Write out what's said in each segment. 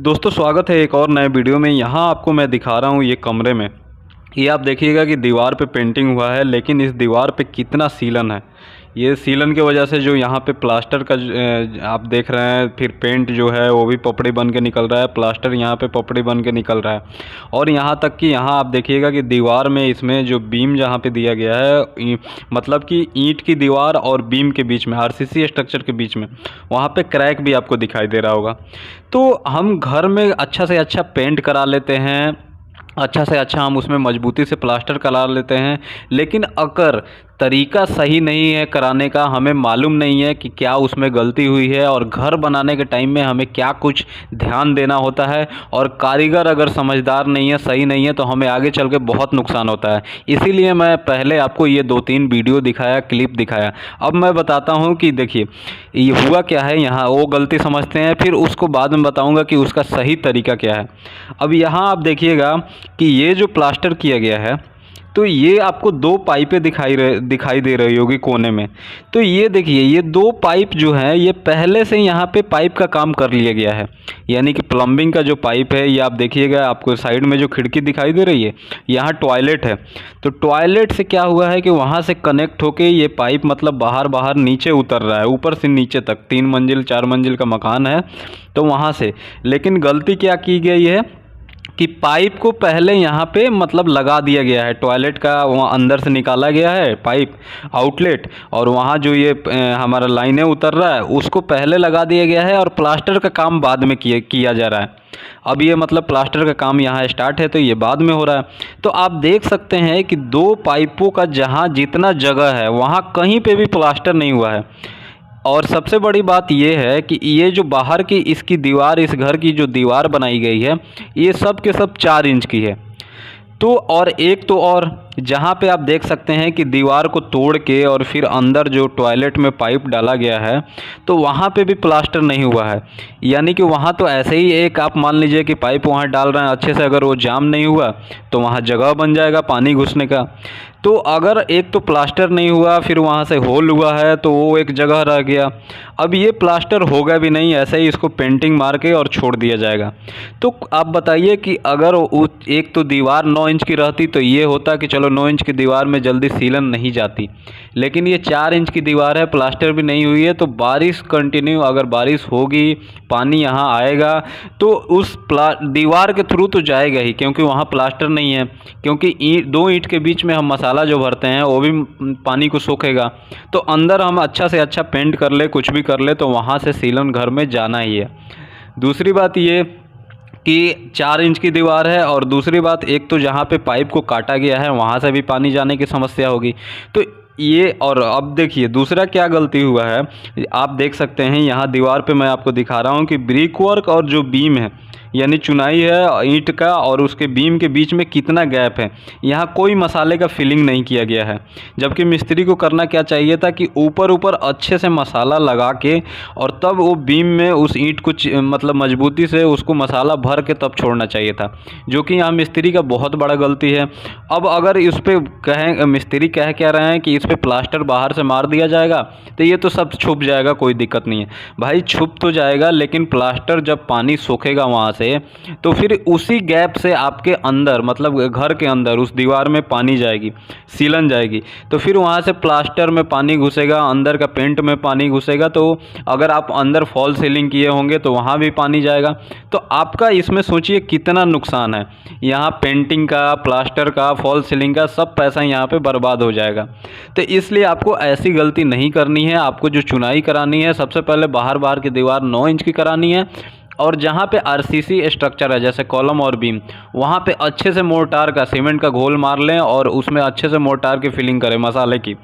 दोस्तों स्वागत है एक और नए वीडियो में। यहाँ आपको मैं दिखा रहा हूँ ये कमरे में। ये आप देखिएगा कि दीवार पे पेंटिंग हुआ है, लेकिन इस दीवार पे कितना सीलन है। ये सीलन की वजह से जो यहाँ पे प्लास्टर का आप देख रहे हैं, फिर पेंट जो है वो भी पपड़ी बन के निकल रहा है, प्लास्टर यहाँ पे पपड़ी बन के निकल रहा है। और यहाँ तक कि यहाँ आप देखिएगा कि दीवार में इसमें जो बीम जहाँ पे दिया गया है, मतलब कि ईंट की दीवार और बीम के बीच में, आरसीसी स्ट्रक्चर के बीच में, वहाँ पे क्रैक भी आपको दिखाई दे रहा होगा। तो हम घर में अच्छा से अच्छा पेंट करा लेते हैं, अच्छा से अच्छा हम उसमें मजबूती से प्लास्टर करा लेते हैं, लेकिन अगर तरीका सही नहीं है कराने का, हमें मालूम नहीं है कि क्या उसमें गलती हुई है और घर बनाने के टाइम में हमें क्या कुछ ध्यान देना होता है, और कारीगर अगर समझदार नहीं है, सही नहीं है, तो हमें आगे चल के बहुत नुकसान होता है। इसीलिए मैं पहले आपको ये 2-3 वीडियो दिखाया, क्लिप दिखाया। अब मैं बताता हूँ कि देखिए ये हुआ क्या है। यहाँ वो गलती समझते हैं, फिर उसको बाद में बताऊँगा कि उसका सही तरीका क्या है। अब यहाँ आप देखिएगा कि ये जो प्लास्टर किया गया है, तो ये आपको 2 पाइपें दिखाई दे रही होगी कोने में। तो ये देखिए, ये 2 पाइप जो है ये पहले से यहाँ पे पाइप का काम कर लिया गया है, यानी कि प्लम्बिंग का जो पाइप है। ये आप देखिएगा, आपको साइड में जो खिड़की दिखाई दे रही है, यहाँ टॉयलेट है। तो टॉयलेट से क्या हुआ है कि वहाँ से कनेक्ट होके ये पाइप मतलब बाहर नीचे उतर रहा है, ऊपर से नीचे तक। 3 मंजिल 4 मंजिल का मकान है, तो वहाँ से। लेकिन गलती क्या की गई है कि पाइप को पहले यहाँ पे मतलब लगा दिया गया है, टॉयलेट का वहाँ अंदर से निकाला गया है पाइप आउटलेट, और वहाँ जो ये हमारा लाइनें उतर रहा है उसको पहले लगा दिया गया है, और प्लास्टर का काम बाद में किया जा रहा है। अब ये मतलब प्लास्टर का काम यहाँ स्टार्ट है, तो ये बाद में हो रहा है। तो आप देख सकते हैं कि 2 पाइपों का जहाँ जितना जगह है वहाँ कहीं पे भी प्लास्टर नहीं हुआ है। और सबसे बड़ी बात ये है कि ये जो बाहर की इसकी दीवार, इस घर की जो दीवार बनाई गई है, ये सब के सब 4 इंच की है। तो और एक तो और जहाँ पे आप देख सकते हैं कि दीवार को तोड़ के और फिर अंदर जो टॉयलेट में पाइप डाला गया है, तो वहाँ पे भी प्लास्टर नहीं हुआ है। यानी कि वहाँ तो ऐसे ही एक आप मान लीजिए कि पाइप वहाँ डाल रहे हैं अच्छे से, अगर वो जाम नहीं हुआ तो वहाँ जगह बन जाएगा पानी घुसने का। तो अगर एक तो प्लास्टर नहीं हुआ, फिर वहाँ से होल हुआ है, तो वो एक जगह रह गया। अब ये प्लास्टर होगा भी नहीं, ऐसे ही इसको पेंटिंग मार के और छोड़ दिया जाएगा। तो आप बताइए कि अगर एक तो दीवार 9 इंच की रहती तो ये होता कि चलो 9 इंच की दीवार में जल्दी सीलन नहीं जाती, लेकिन ये 4 इंच की दीवार है, प्लास्टर भी नहीं हुई है। तो बारिश कंटिन्यू अगर बारिश होगी, पानी यहाँ आएगा, तो उस दीवार के थ्रू तो जाएगा ही, क्योंकि वहाँ प्लास्टर नहीं है। क्योंकि 2 ईंट के बीच में हम मसाला जो भरते हैं वो भी पानी को सोखेगा। तो अंदर हम अच्छा से अच्छा पेंट कर ले, कुछ भी कर ले, तो वहाँ से सीलन घर में जाना ही है। दूसरी बात ये कि 4 इंच की दीवार है, और दूसरी बात एक तो जहाँ पे पाइप को काटा गया है वहाँ से भी पानी जाने की समस्या होगी। तो ये, और अब देखिए दूसरा क्या गलती हुआ है। आप देख सकते हैं यहाँ दीवार पे मैं आपको दिखा रहा हूँ कि ब्रिक वर्क और जो बीम है, यानी चुनाई है ईंट का और उसके बीम के बीच में कितना गैप है, यहाँ कोई मसाले का फिलिंग नहीं किया गया है। जबकि मिस्त्री को करना क्या चाहिए था कि ऊपर अच्छे से मसाला लगा के और तब वो बीम में उस ईंट को मतलब मजबूती से उसको मसाला भर के तब छोड़ना चाहिए था, जो कि यहाँ मिस्त्री का बहुत बड़ा गलती है। अब अगर इस पर मिस्त्री कह रहे हैं कि इस पर प्लास्टर बाहर से मार दिया जाएगा, तो ये तो सब छुप जाएगा, कोई दिक्कत नहीं है भाई, छुप तो जाएगा, लेकिन प्लास्टर जब पानी सूखेगा वहाँ से, तो फिर उसी गैप से आपके अंदर मतलब घर के अंदर उस दीवार में पानी जाएगी, सीलन जाएगी। तो फिर वहाँ से प्लास्टर में पानी घुसेगा, अंदर का पेंट में पानी घुसेगा। तो अगर आप अंदर फॉल सीलिंग किए होंगे तो वहाँ भी पानी जाएगा। तो आपका इसमें सोचिए कितना नुकसान है। यहाँ पेंटिंग का, प्लास्टर का, फॉल सीलिंग का सब पैसा यहाँ पे बर्बाद हो जाएगा। तो इसलिए आपको ऐसी गलती नहीं करनी है। आपको जो चुनाई करानी है, सबसे पहले बाहर की दीवार 9 इंच की करानी है, और जहाँ पे आरसीसी स्ट्रक्चर है जैसे कॉलम और बीम, वहाँ पे अच्छे से मोर्टार का, सीमेंट का घोल मार लें और उसमें अच्छे से मोर्टार की फिलिंग करें मसाले की।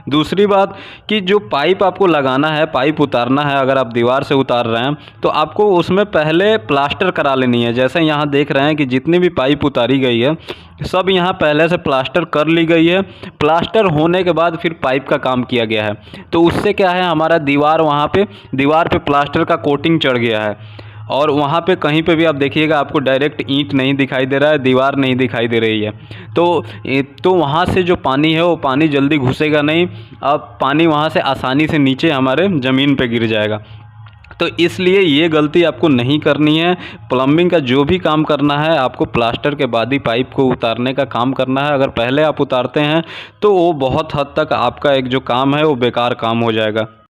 दूसरी बात कि जो पाइप आपको लगाना है, पाइप उतारना है, अगर आप दीवार से उतार रहे हैं तो आपको उसमें पहले प्लास्टर करा लेनी है। जैसे यहाँ देख रहे हैं कि जितनी भी पाइप उतारी गई है सब यहाँ पहले से प्लास्टर कर ली गई है। प्लास्टर होने के बाद फिर पाइप का काम किया गया है। तो उससे क्या है, हमारा दीवार पे प्लास्टर का कोटिंग चढ़ गया है, और वहाँ पे कहीं पे भी आप देखिएगा आपको डायरेक्ट ईंट नहीं दिखाई दे रहा है, दीवार नहीं दिखाई दे रही है। तो वहाँ से जो पानी है वो पानी जल्दी घुसेगा नहीं। अब पानी वहाँ से आसानी से नीचे हमारे ज़मीन पे गिर जाएगा। तो इसलिए ये गलती आपको नहीं करनी है। प्लम्बिंग का जो भी काम करना है आपको प्लास्टर के बाद ही पाइप को उतारने का काम करना है। अगर पहले आप उतारते हैं तो वो बहुत हद तक आपका एक जो काम है वो बेकार काम हो जाएगा।